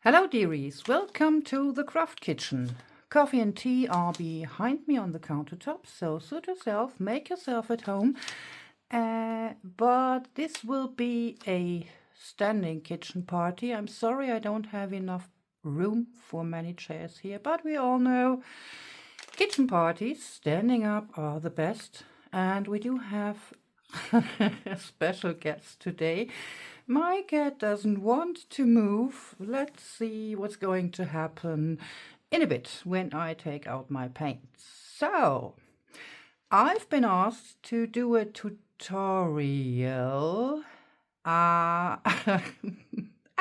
Hello dearies, welcome to the craft kitchen. Coffee and tea are behind me on the countertop, so suit yourself, make yourself at home. But this will be a standing kitchen party. I'm sorry I don't have enough room for many chairs here, but we all know kitchen parties standing up are the best. And we do have a special guest today. My cat doesn't want to move. Let's see what's going to happen in a bit when I take out my paints. So, I've been asked to do a tutorial. I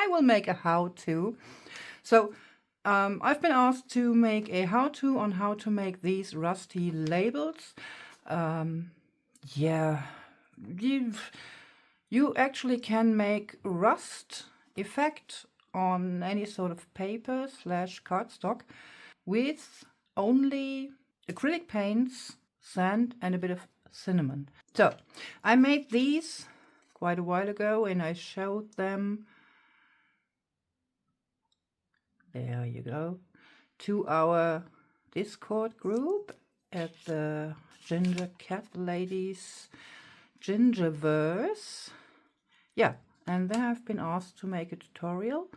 will make a how-to. So, I've been asked to make a how-to on how to make these rusty labels. Yeah, you actually can make rust effect on any sort of paper / cardstock with only acrylic paints, sand and a bit of cinnamon. So I made these quite a while ago and I showed them, there you go, to our Discord group at the GingerCatLady's Gingerverse. Yeah, and then I've been asked to make a tutorial.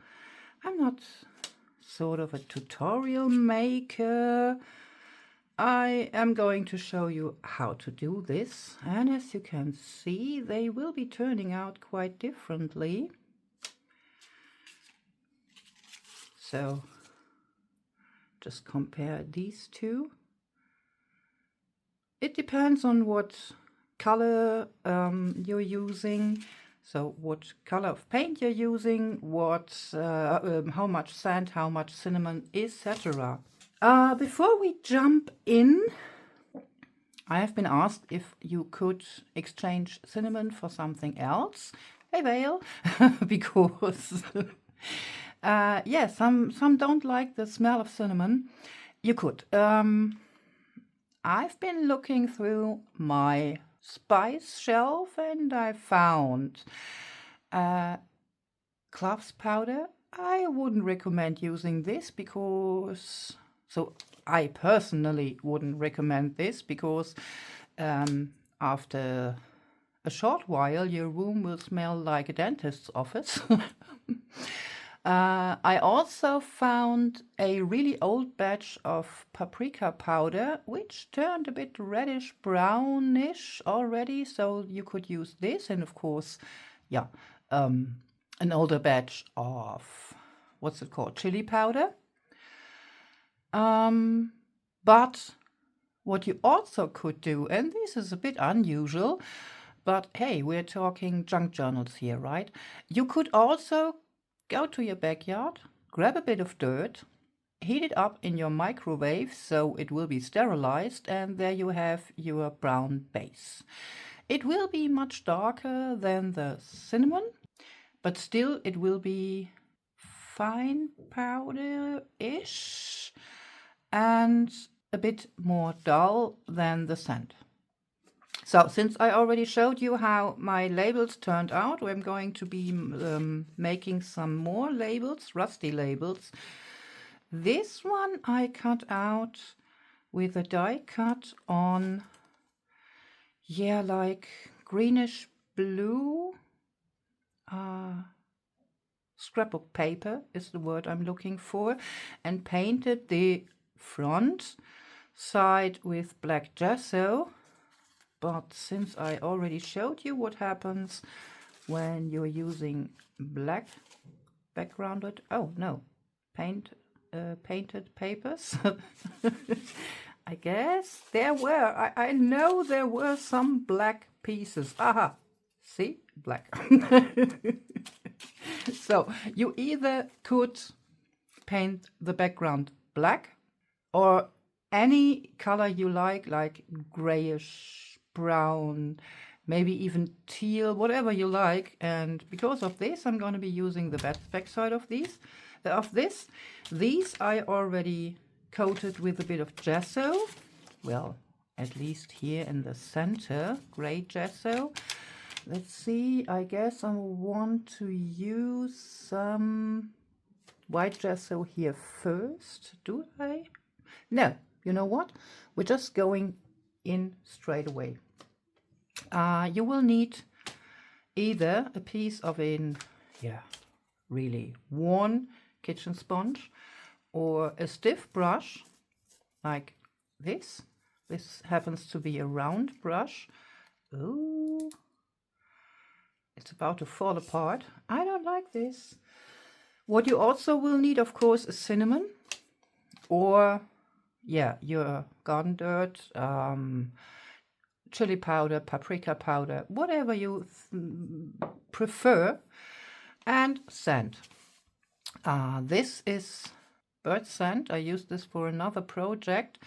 I'm not sort of a tutorial maker. I am going to show you how to do this, and as you can see, they will be turning out quite differently. So just compare these two. It depends on what color you're using, so what color of paint you're using, how much sand, how much cinnamon, etc. Before we jump in, I have been asked if you could exchange cinnamon for something else. Hey Vale, because yeah, some don't like the smell of cinnamon. You could. I've been looking through my spice shelf and I found cloves powder. I wouldn't recommend using this because, so I personally wouldn't recommend this because after a short while your room will smell like a dentist's office. I also found a really old batch of paprika powder, which turned a bit reddish brownish already, so you could use this. And of course, yeah, an older batch of, what's it called, chili powder. But what you also could do, and this is a bit unusual, but hey, we're talking junk journals here, right? You could also go to your backyard, grab a bit of dirt, heat it up in your microwave so it will be sterilized, and there you have your brown base. It will be much darker than the cinnamon, but still it will be fine powder-ish and a bit more dull than the sand. So, since I already showed you how my labels turned out, I'm going to be making some more labels, rusty labels. This one I cut out with a die cut on, yeah, like greenish blue. Scrapbook paper is the word I'm looking for, and painted the front side with black gesso. But since I already showed you what happens when you're using black backgrounded, oh no, painted papers, I guess there were, I know there were some black pieces. Aha, see, black. So you either could paint the background black or any color you like grayish, brown, maybe even teal, whatever you like. And because of this, I'm going to be using the back side of this. These I already coated with a bit of gesso. Well, at least here in the center, gray gesso. let's see, I guess I want to use some white gesso here first. Do I? No, you know what? We're just going in straight away. You will need either a piece of a really worn kitchen sponge or a stiff brush like this. This happens to be a round brush. Oh, it's about to fall apart. I don't like this. What you also will need, of course, is cinnamon or your garden dirt, chili powder, paprika powder, whatever you prefer, and sand. This is bird sand. I used this for another project.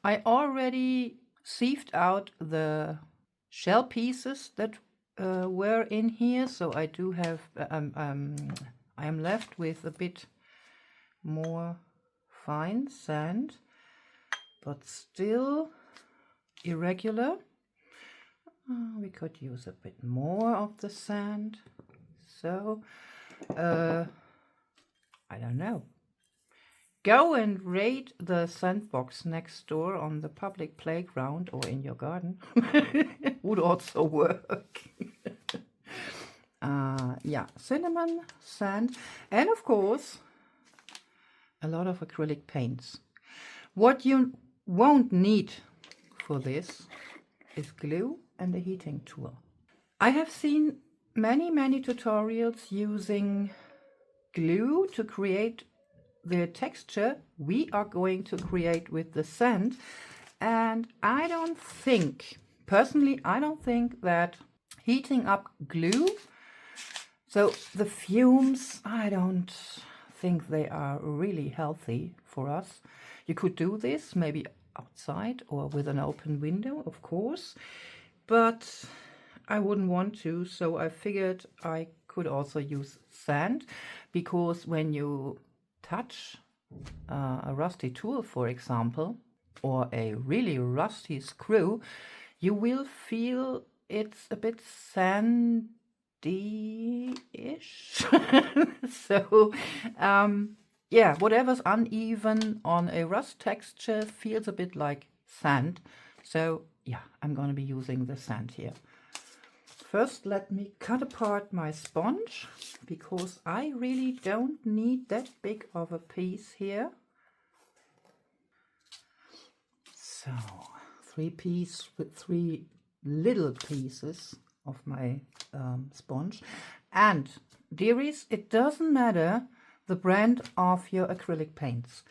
I already sieved out the shell pieces that were in here, so I do have I am left with a bit more fine sand, but still irregular. We could use a bit more of the sand. So, I don't know. Go and raid the sandbox next door on the public playground or in your garden. Would also work. Yeah, cinnamon, sand, and of course, a lot of acrylic paints. What you won't need for this is glue and a heating tool. I have seen many tutorials using glue to create the texture we are going to create with the sand, and personally I don't think that heating up glue, so the fumes, I don't think they are really healthy for us. You could do this maybe outside or with an open window, of course, but I wouldn't want to, so I figured I could also use sand, because when you touch a rusty tool, for example, or a really rusty screw, you will feel it's a bit sandy-ish. So, yeah, whatever's uneven on a rust texture feels a bit like sand. So, yeah, I'm going to be using the sand here. First, let me cut apart my sponge, because I really don't need that big of a piece here. So, 3 little pieces of my sponge. And, dearies, it doesn't matter the brand of your acrylic paints.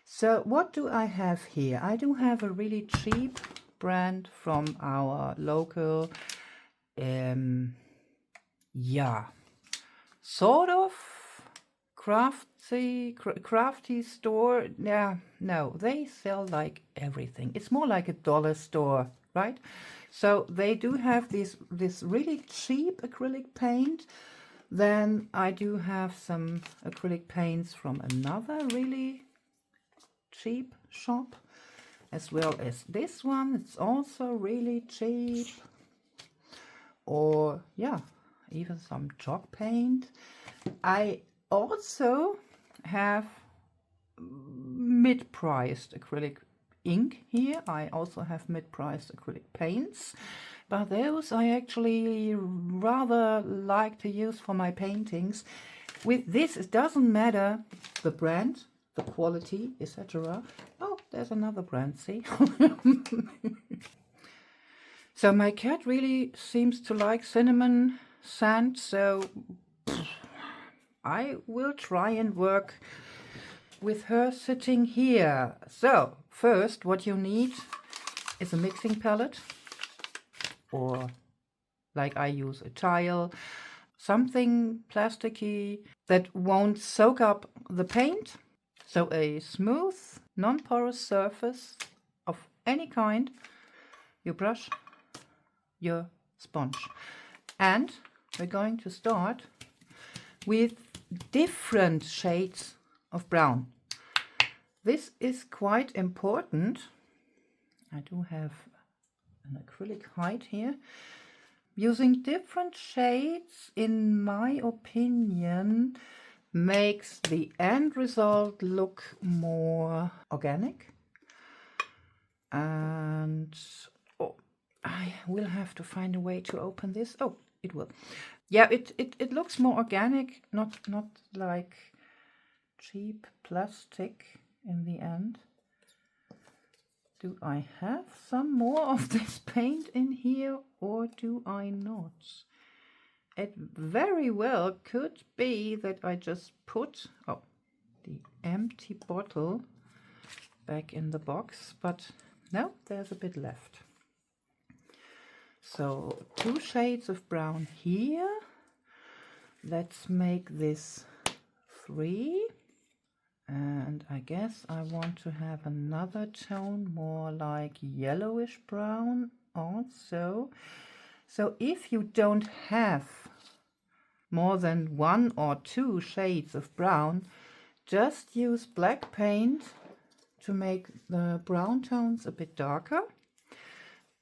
So, what do I have here? I do have a really cheap brand from our local sort of crafty store. Yeah, no, they sell like everything. It's more like a dollar store, right? So they do have this really cheap acrylic paint. Then I do have some acrylic paints from another really cheap shop, as well as this one. It's also really cheap. Or yeah, even some chalk paint. I also have mid-priced acrylic ink here. I also have mid-priced acrylic paints, but those I actually rather like to use for my paintings. With this, it doesn't matter the brand, the quality, etc. Oh, there's another brand, see? So my cat really seems to like cinnamon sand, so I will try and work with her sitting here. So first, what you need is a mixing palette, or like I use a tile, something plasticky that won't soak up the paint. So a smooth, non-porous surface of any kind, your brush, your sponge. And we're going to start with different shades of brown. This is quite important. I do have an acrylic hide here, using different shades, in my opinion, makes the end result look more organic. And oh, I will have to find a way to open this. Oh, it will. Yeah, it looks more organic, not like cheap plastic in the end. Do I have some more of this paint in here or do I not? It very well could be that I just put the empty bottle back in the box, but no, there's a bit left. So 2 shades of brown here. Let's make this 3. And I guess I want to have another tone more like yellowish brown also. So if you don't have more than 1 or 2 shades of brown, just use black paint to make the brown tones a bit darker,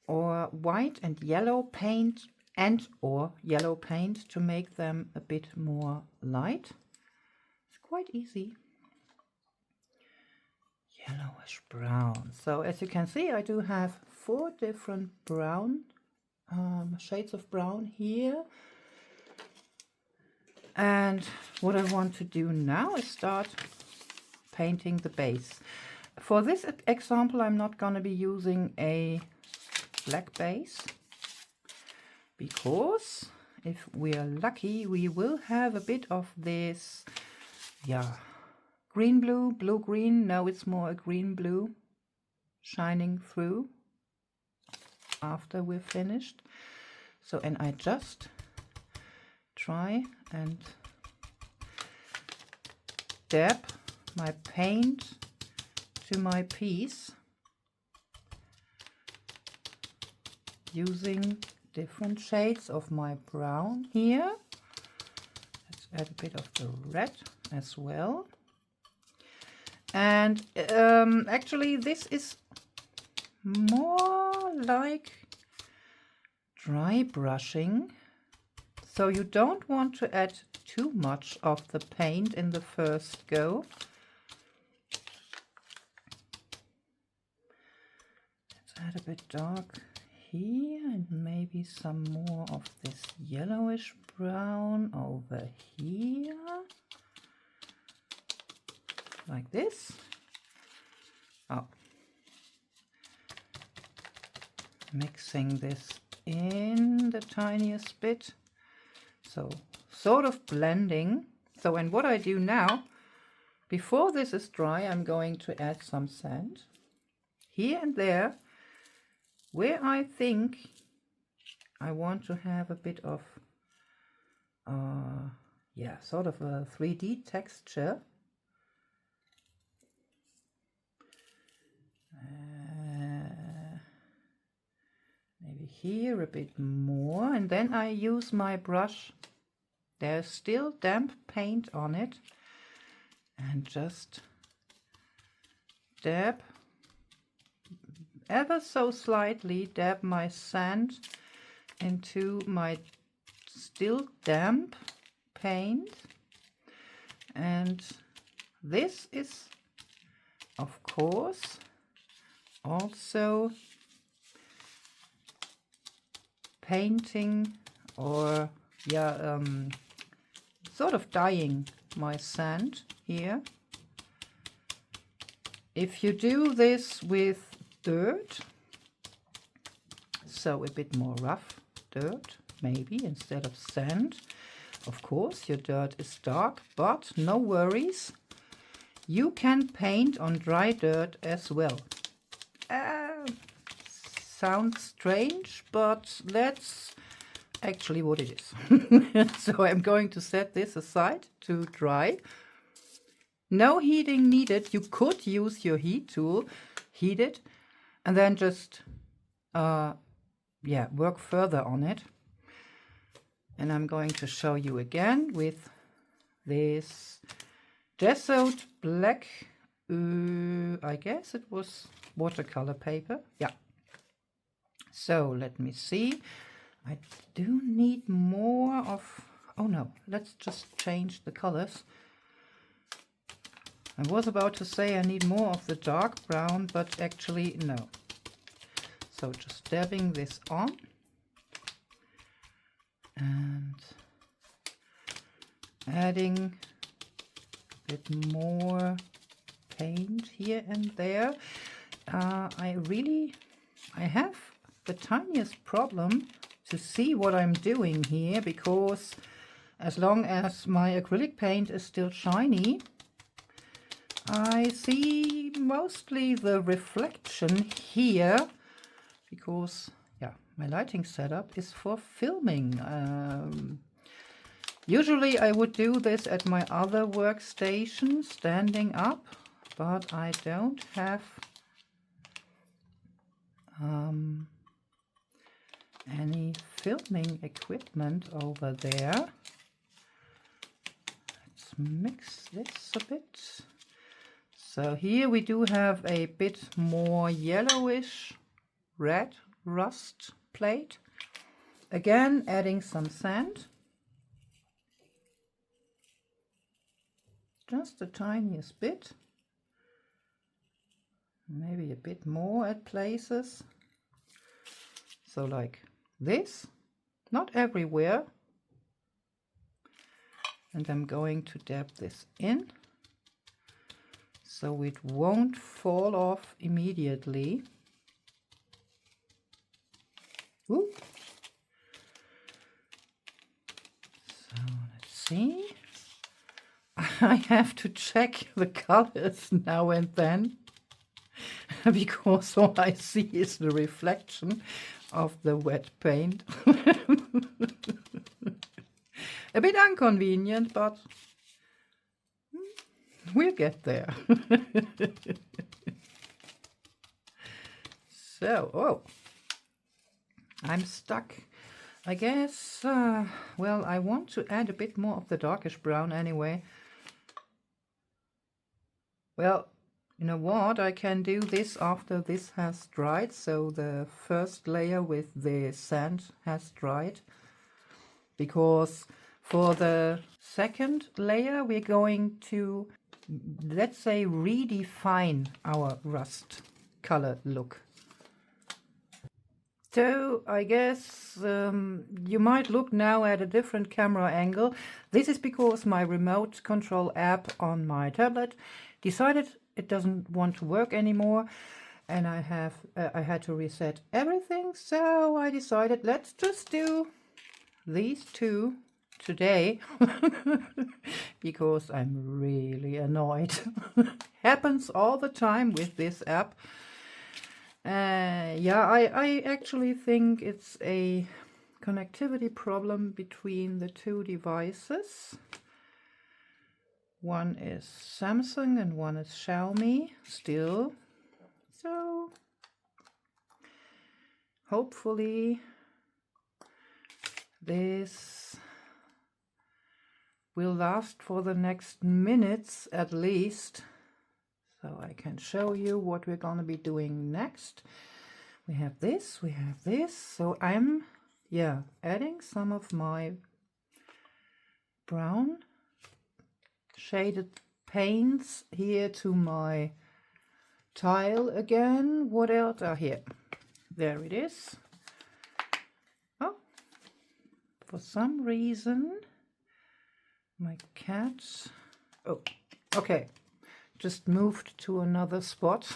or white and yellow paint or yellow paint to make them a bit more light. It's quite easy. Yellowish brown. So as you can see, I do have 4 different brown shades of brown here. And what I want to do now is start painting the base. For this example, I'm not going to be using a black base, because if we are lucky, we will have a bit of this, green blue, blue green. No, it's more a green blue shining through after we're finished. So, and I just try and dab my paint to my piece using different shades of my brown here. Let's add a bit of the red as well. And actually this is more like dry brushing, so you don't want to add too much of the paint in the first go. Let's add a bit dark here and maybe some more of this yellowish brown over here. Like this. Mixing this in the tiniest bit. So sort of blending. So, and what I do now, before this is dry, I'm going to add some sand here and there where I think I want to have a bit of sort of a 3D texture. Maybe here a bit more, and then I use my brush. There's still damp paint on it, and just dab ever so slightly, dab my sand into my still damp paint. And this is of course also painting or sort of dyeing my sand here. If you do this with dirt, so a bit more rough dirt maybe instead of sand, of course your dirt is dark, but no worries, you can paint on dry dirt as well. Sounds strange, but that's actually what it is. So I'm going to set this aside to dry. No heating needed. You could use your heat tool, heat it, and then just work further on it. And I'm going to show you again with this gessoed black, I guess it was watercolor paper. Yeah. So let me see. I do need more of, oh no, let's just change the colors. I was about to say I need more of the dark brown, but actually no. So just dabbing this on and adding a bit more paint here and there. I have the tiniest problem to see what I'm doing here, because as long as my acrylic paint is still shiny, I see mostly the reflection here, because yeah, my lighting setup is for filming. Usually I would do this at my other workstation standing up, but I don't have any filming equipment over there. Let's mix this a bit. So here we do have a bit more yellowish red rust plate. Again, adding some sand. Just the tiniest bit. Maybe a bit more at places. So like this, not everywhere. And I'm going to dab this in so it won't fall off immediately. Ooh. So let's see. I have to check the colors now and then because all I see is the reflection of the wet paint. A bit inconvenient, but we'll get there. So, oh, I'm stuck. I guess, well, I want to add a bit more of the darkish brown anyway. Well, you know what, I can do this after this has dried, so the first layer with the sand has dried, because for the second layer we're going to, let's say, redefine our rust color look. So I guess you might look now at a different camera angle. This is because my remote control app on my tablet decided it doesn't want to work anymore, and I had to reset everything. So I decided let's just do these two today because I'm really annoyed. Happens all the time with this app. Yeah, I actually think it's a connectivity problem between the two devices. One is Samsung and one is Xiaomi still. So hopefully this will last for the next minutes at least, so I can show you what we're going to be doing next. We have this, we have this. So I'm, yeah, adding some of my brown shaded paints here to my tile again. What else are here? There it is. Oh, for some reason my cat, oh, okay, just moved to another spot.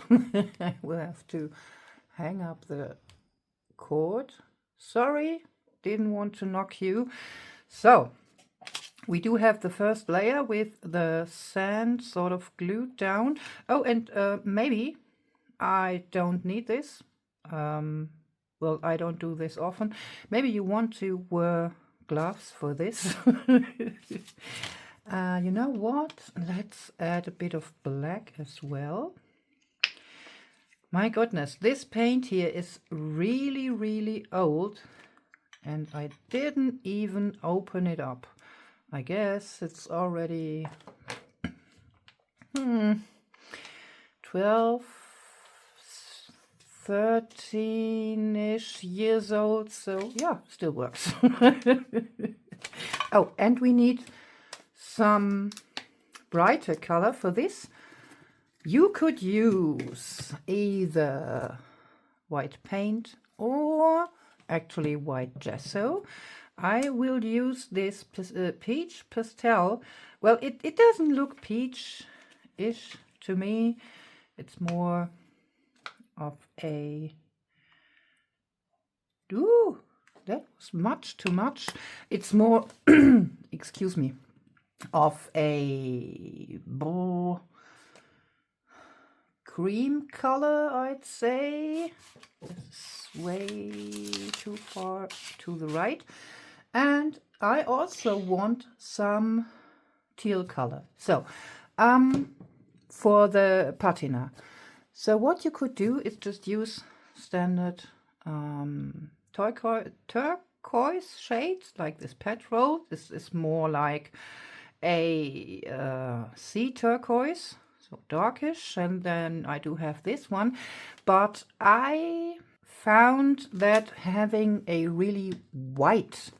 I will have to hang up the cord. Sorry, didn't want to knock you. So we do have the first layer with the sand sort of glued down. Oh, and maybe I don't need this. Well, I don't do this often. Maybe you want to wear gloves for this. You know what? Let's add a bit of black as well. My goodness, this paint here is really, really old, and I didn't even open it up. I guess it's already 12, 13-ish years old, so yeah, still works. Oh, and we need some brighter color for this. You could use either white paint or actually white gesso. I will use this peach pastel. Well, it doesn't look peach-ish to me. It's more of a... Ooh, that was much too much. It's more, excuse me, of a cream color, I'd say. This is way too far to the right. And I also want some teal color. So, for the patina. So what you could do is just use standard turquoise shades, like this petrol. This is more like a sea turquoise, so darkish, and then I do have this one. But I found that having a really whitish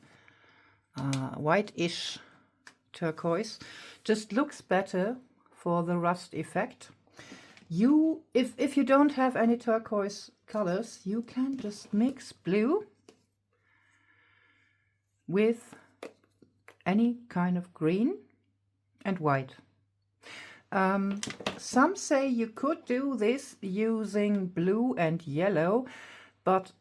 turquoise just looks better for the rust effect. If you don't have any turquoise colors, you can just mix blue with any kind of green and white. Some say you could do this using blue and yellow, but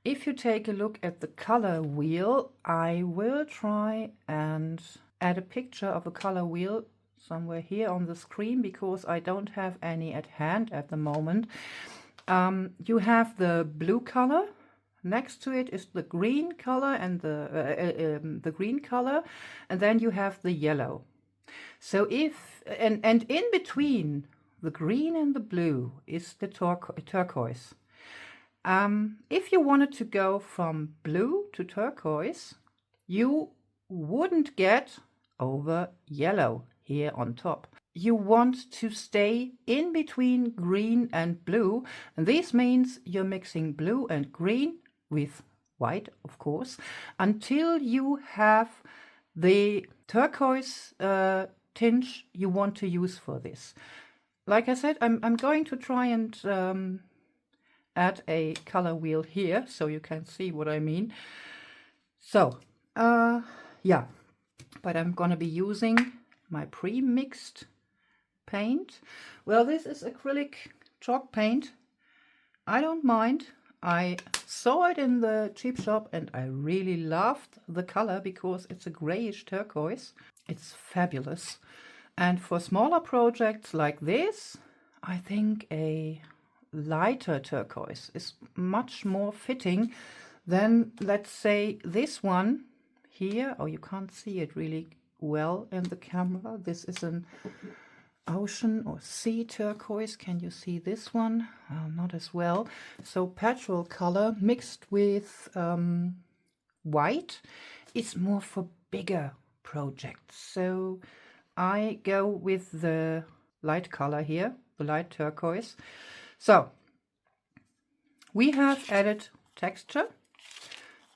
if you take a look at the color wheel, I will try and add a picture of a color wheel somewhere here on the screen, because I don't have any at hand at the moment. You have the blue color. Next to it is the green color and the green color, and then you have the yellow. So and in between the green and the blue is the turquoise. If you wanted to go from blue to turquoise, you wouldn't get over yellow here on top. You want to stay in between green and blue, and this means you're mixing blue and green with white, of course, until you have the turquoise tinge you want to use for this. Like I said, I'm going to try and add a color wheel here so you can see what I mean. So, yeah, but I'm gonna be using my pre-mixed paint. Well, this is acrylic chalk paint. I don't mind. I saw it in the cheap shop and I really loved the color because it's a grayish turquoise. It's fabulous. And for smaller projects like this, I think a lighter turquoise is much more fitting than, let's say, this one here. Oh, you can't see it really well in the camera. This is an ocean or sea turquoise. Can you see this one? Not as well. So petrol color mixed with white is more for bigger projects. So I go with the light color here, the light turquoise. So we have added texture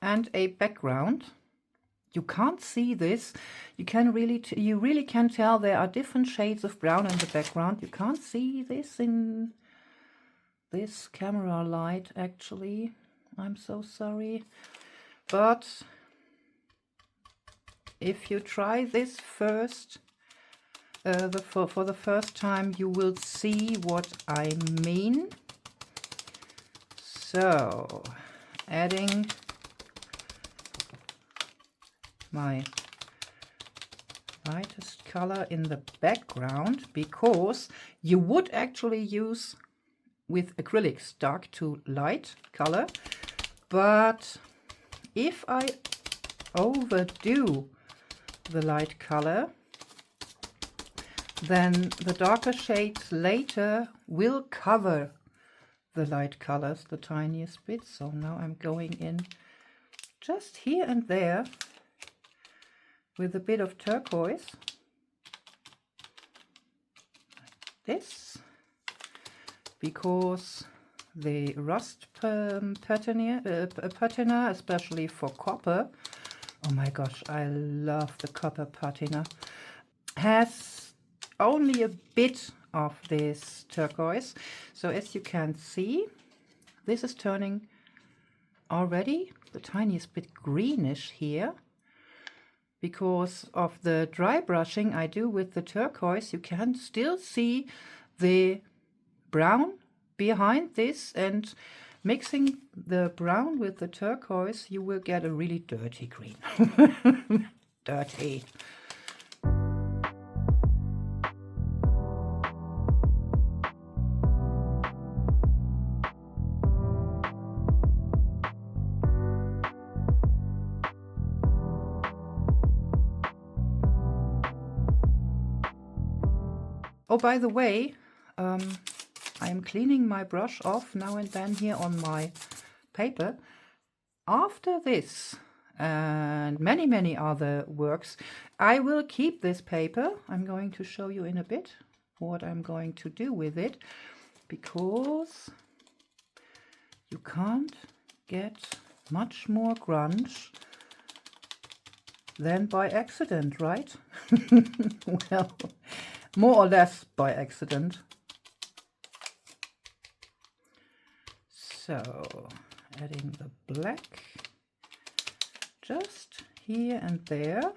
and a background. You can't see this. You really can tell there are different shades of brown in the background. You can't see this in this camera light, actually. I'm so sorry. But if you try this first, for the first time, you will see what I mean. So, adding my lightest color in the background, because you would actually use with acrylics dark to light color, but if I overdo the light color, then the darker shades later will cover the light colors the tiniest bit. So now I'm going in just here and there with a bit of turquoise, like this, because the rust patina, especially for copper. Oh my gosh, I love the copper patina. Has only a bit of this turquoise. So as you can see, this is turning already the tiniest bit greenish here. Because of the dry brushing I do with the turquoise, you can still see the brown behind this, and mixing the brown with the turquoise, you will get a really dirty green. Dirty. Oh, by the way, I'm cleaning my brush off now and then here on my paper. After this and many other works, I will keep this paper. I'm going to show you in a bit what I'm going to do with it, because you can't get much more grunge than by accident, right? Well, more or less by accident. So, adding the black just here and there.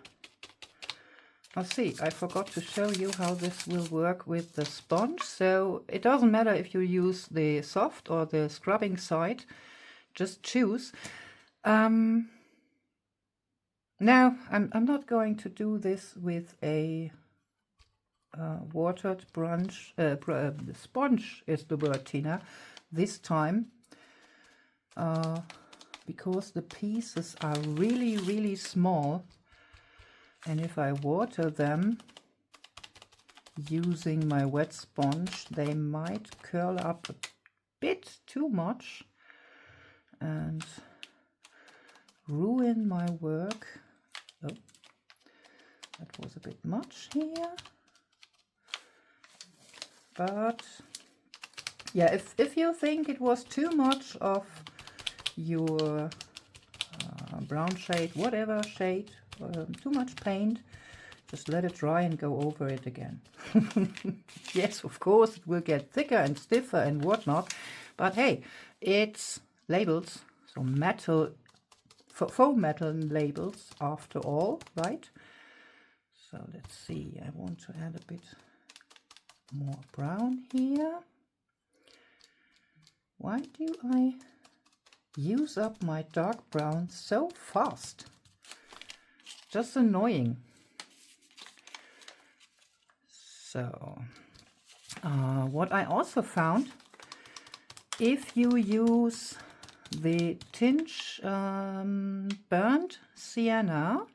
Oh, see, I forgot to show you how this will work with the sponge. So it doesn't matter if you use the soft or the scrubbing side, just choose. Now, I'm not going to do this with a watered sponge is the word, Tina, this time. Because the pieces are really small, and if I water them using my wet sponge, they might curl up a bit too much and ruin my work. Oh, that was a bit much here. But yeah, if you think it was too much of your brown shade, whatever shade, too much paint, just let it dry and go over it again. Yes, of course, it will get thicker and stiffer and whatnot, but hey, it's labels, so metal, faux metal labels after all, right? So let's see, I want to add a bit more brown here. Why do I use up my dark brown so fast? Just annoying. So, what I also found, if you use the tinge burnt sienna,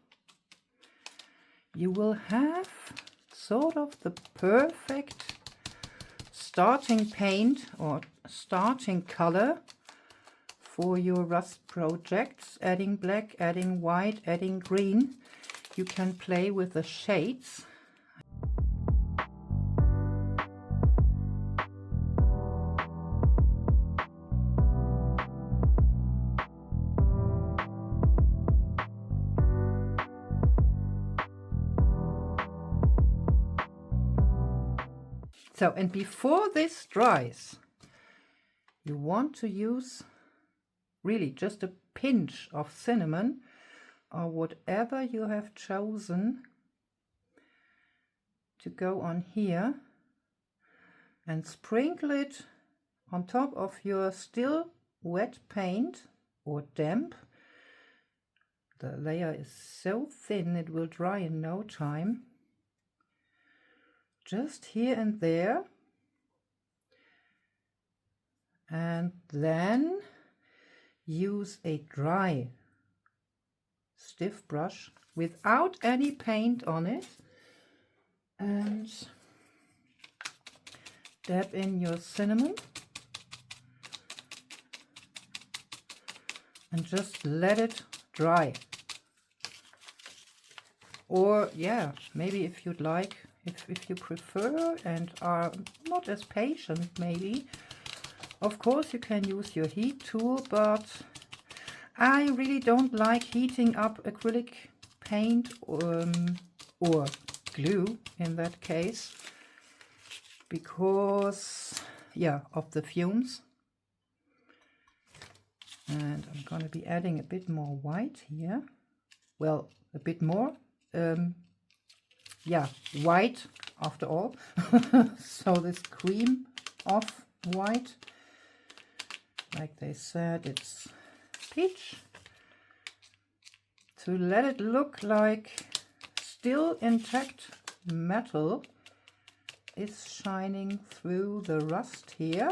you will have sort of the perfect starting paint or starting color for your rust projects. Adding black, adding white, adding green. You can play with the shades. So, and before this dries, you want to use really just a pinch of cinnamon or whatever you have chosen to go on here, and sprinkle it on top of your still wet paint or damp. The layer is so thin it will dry in no time. Just here and there, and then use a dry stiff brush without any paint on it and dab in your cinnamon and just let it dry. Or yeah, maybe if you'd like, if you prefer and are not as patient, maybe Of course you can use your heat tool, but I really don't like heating up acrylic paint or glue in that case, because yeah, of the fumes. And I'm going to be adding a bit more white here. Well, a bit more. Yeah, white after all. So this cream of white, like they said, it's peach, to let it look like still intact metal is shining through the rust here.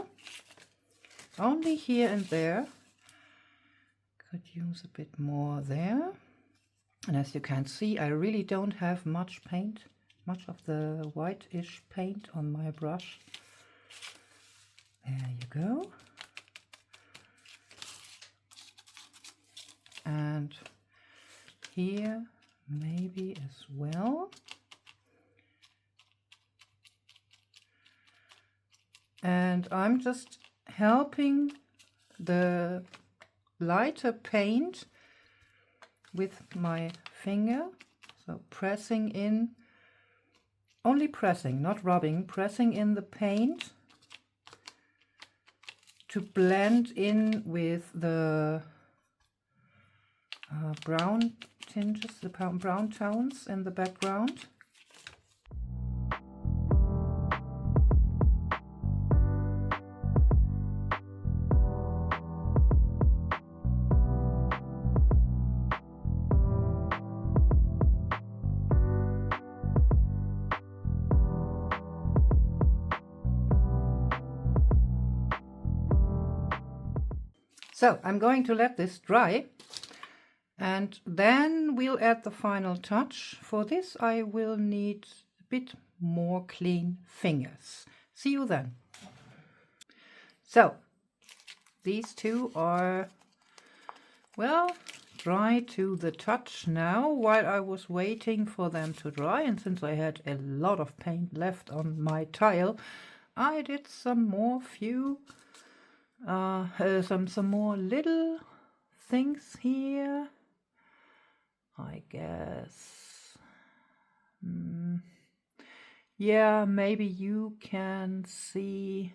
Only here and there. Could use a bit more there. And as you can see, I really don't have much paint, much of the whitish paint on my brush. There you go. And here maybe as well. And I'm just helping the lighter paint with my finger, so pressing in, only pressing, not rubbing, pressing in the paint to blend in with the brown tinges, the brown tones in the background. So I'm going to let this dry, and then we'll add the final touch. For this I will need a bit more clean fingers. See you then. So these two are, well, dry to the touch now, while I was waiting for them to dry. And since I had a lot of paint left on my tile, I did some more some more little things here, I guess. Yeah, maybe you can see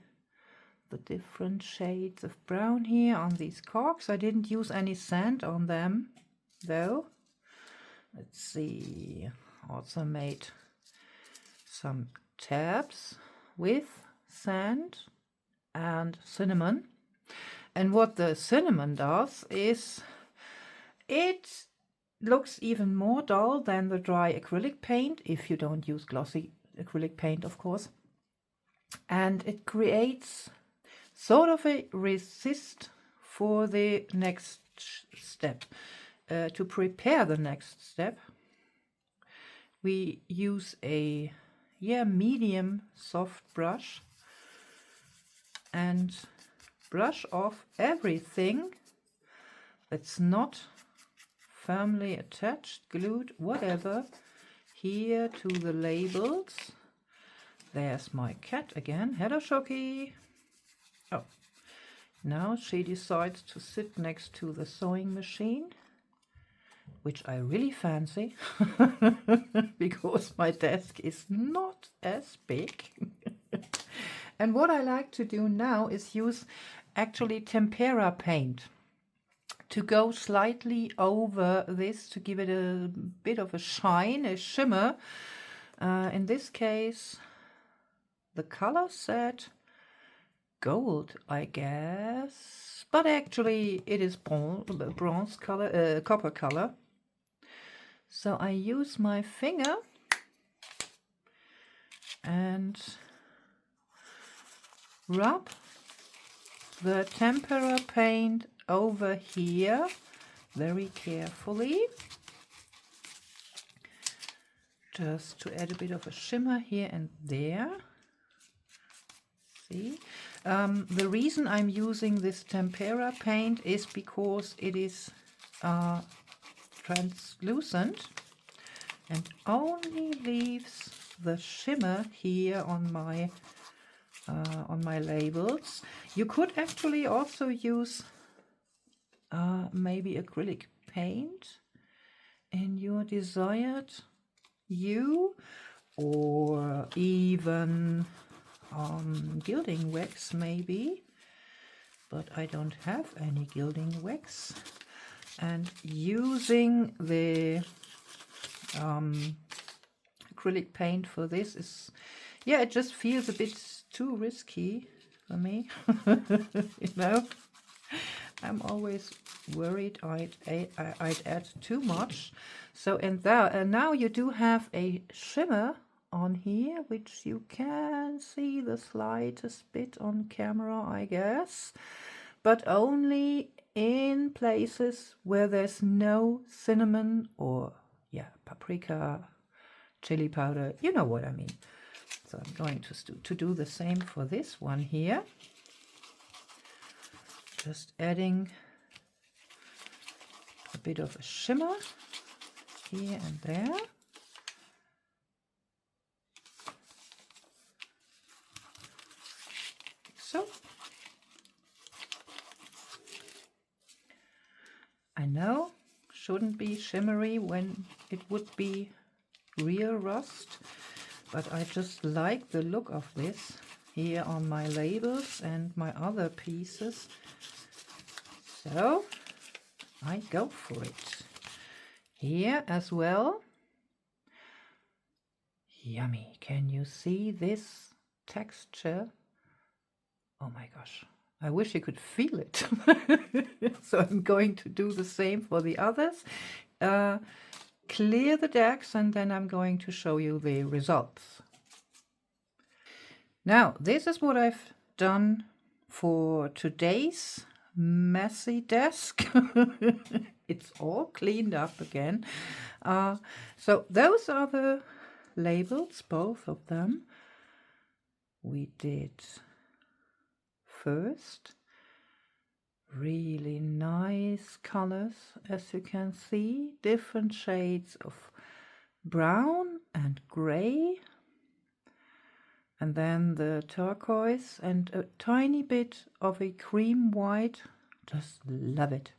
the different shades of brown here on these corks. I didn't use any sand on them though. Let's see, also made some tabs with sand and cinnamon. And what the cinnamon does is it looks even more dull than the dry acrylic paint, if you don't use glossy acrylic paint, of course. And it creates sort of a resist for the next step. To prepare the next step, we use a medium soft brush and brush off everything that's not firmly attached, glued, whatever, here to the labels. There's my cat again. Hello, Shoki. Oh, now she decides to sit next to the sewing machine, which I really fancy because my desk is not as big. And what I like to do now is use actually tempera paint to go slightly over this to give it a bit of a shine, a shimmer. In this case, the color said gold, I guess, but actually it is bronze color, copper color. So I use my finger and rub the tempera paint over here very carefully, just to add a bit of a shimmer here and there. See, the reason I'm using this tempera paint is because it is translucent and only leaves the shimmer here on my on my labels. You could actually also use maybe acrylic paint in your desired hue, or even gilding wax maybe, but I don't have any gilding wax. And using the acrylic paint for this is, yeah, it just feels a bit too risky for me. You know, I'm always worried I'd add too much. So, and now you do have a shimmer on here, which you can see the slightest bit on camera, I guess, but only in places where there's no cinnamon or, yeah, paprika, chili powder, you know what I mean. So I'm going to do the same for this one here. Just adding a bit of a shimmer here and there. Like so. I know, shouldn't be shimmery when it would be real rust, but I just like the look of this here on my labels and my other pieces. So I go for it. Here as well. Yummy. Can you see this texture? Oh my gosh. I wish you could feel it. So I'm going to do the same for the others. Clear the decks, and then I'm going to show you the results. Now, this is what I've done for today's messy desk. It's all cleaned up again. So those are the labels, both of them. We did first really nice colors, as you can see, different shades of brown and gray, and then the turquoise and a tiny bit of a cream white. Just love it.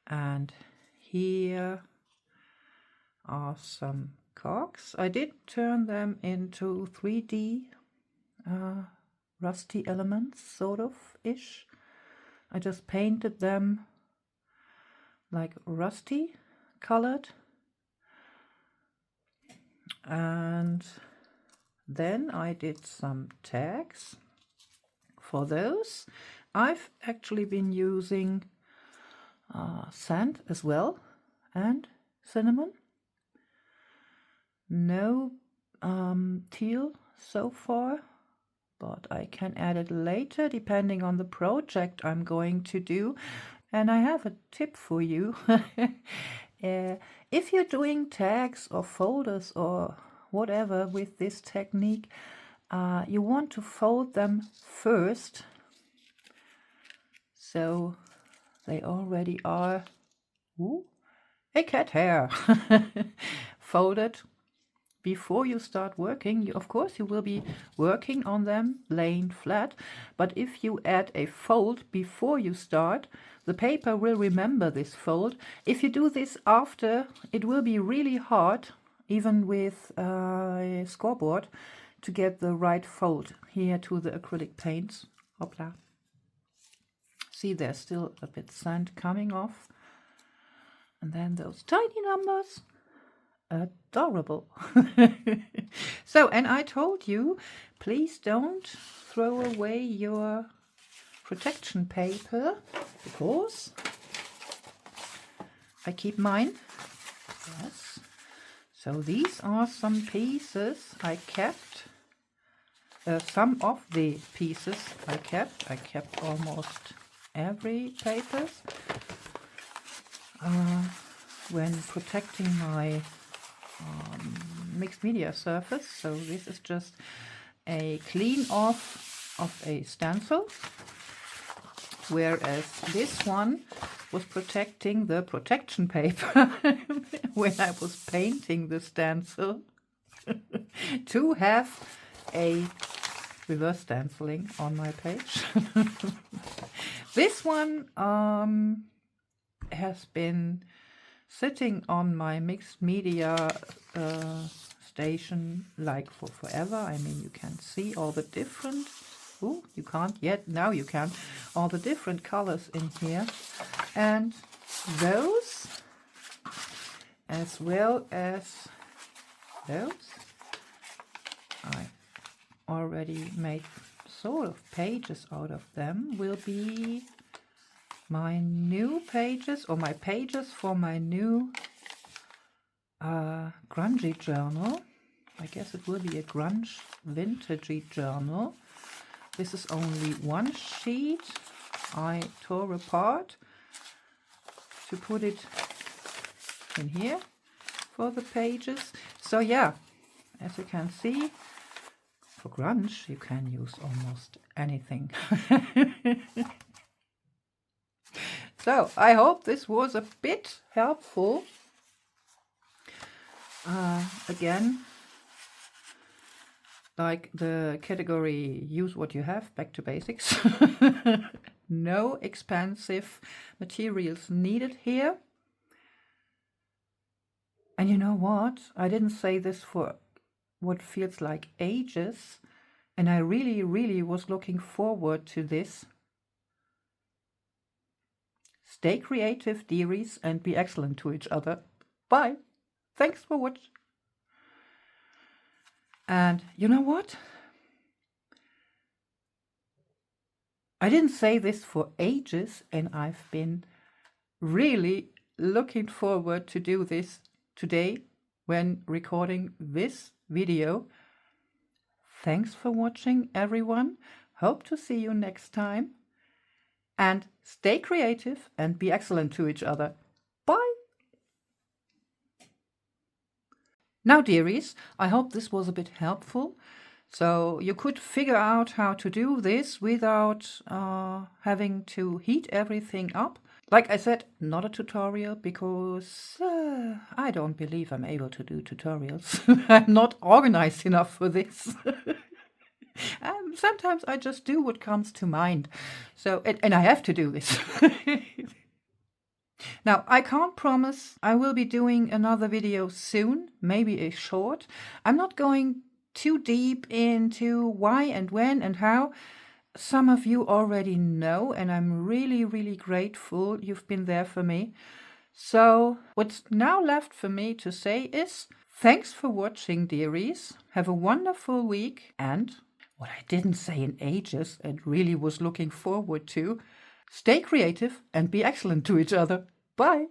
And here are some cogs. I did turn them into 3D rusty elements, sort of ish. I just painted them like rusty colored, and then I did some tags. For those I've actually been using sand as well and cinnamon. No teal so far, but I can add it later depending on the project I'm going to do. And I have a tip for you. If you're doing tags or folders or whatever with this technique, you want to fold them first, so they already are a cat hair folded before you start working. Of course you will be working on them laying flat, but if you add a fold before you start, the paper will remember this fold. If you do this after, it will be really hard, even with a scoreboard, to get the right fold here to the acrylic paints. Hopla. See, there's still a bit sand coming off. And then those tiny numbers. Adorable. So, and I told you, please don't throw away your protection paper, because I keep mine. Yes. So these are some pieces I kept. Some of the pieces I kept. I kept almost every paper when protecting my mixed media surface. So this is just a clean off of a stencil, whereas this one was protecting the protection paper when I was painting the stencil to have a reverse stenciling on my page. This one has been sitting on my mixed media station like for forever. I mean, you can see all the different, oh, you can't yet, now you can, all the different colors in here. And those, as well as those, I already made sort of pages out of them, will be my new pages, or my pages for my new grungy journal. I guess it will be a grunge vintagey journal. This is only one sheet I tore apart to put it in here for the pages. So yeah, as you can see, for grunge you can use almost anything. So I hope this was a bit helpful. Again, like the category use what you have, back to basics. No expensive materials needed here. And you know what? I didn't say this for what feels like ages, and I really was looking forward to this. Stay creative, dearies, and be excellent to each other. Bye. Thanks for watching. And you know what? I didn't say this for ages, and I've been really looking forward to do this today when recording this video. Thanks for watching, everyone. Hope to see you next time. And stay creative and be excellent to each other. Bye! Now, dearies, I hope this was a bit helpful. So you could figure out how to do this without having to heat everything up. Like I said, not a tutorial, because I don't believe I'm able to do tutorials. I'm not organized enough for this. Sometimes I just do what comes to mind. So, and I have to do this. Now, I can't promise I will be doing another video soon, maybe a short. I'm not going too deep into why and when and how. Some of you already know, and I'm really grateful you've been there for me. So what's now left for me to say is thanks for watching, dearies. Have a wonderful week, and what I didn't say in ages and really was looking forward to, stay creative and be excellent to each other. Bye!